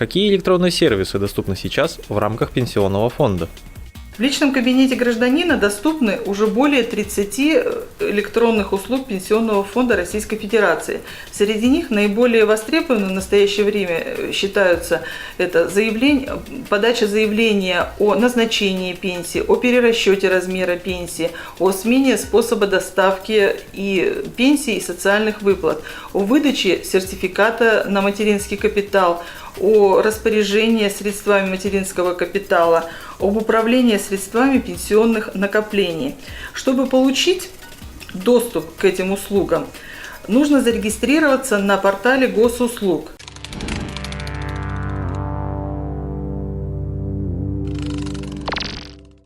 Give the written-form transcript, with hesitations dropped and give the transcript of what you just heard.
Какие электронные сервисы доступны сейчас в рамках пенсионного фонда? В личном кабинете гражданина доступны уже более 30 электронных услуг Пенсионного фонда Российской Федерации. Среди них наиболее востребованными в настоящее время считаются это подача заявления о назначении пенсии, о перерасчете размера пенсии, о смене способа доставки и пенсии и социальных выплат, о выдаче сертификата на материнский капитал, о распоряжении средствами материнского капитала, об управлении средствами пенсионных накоплений. Чтобы получить доступ к этим услугам, нужно зарегистрироваться на портале госуслуг.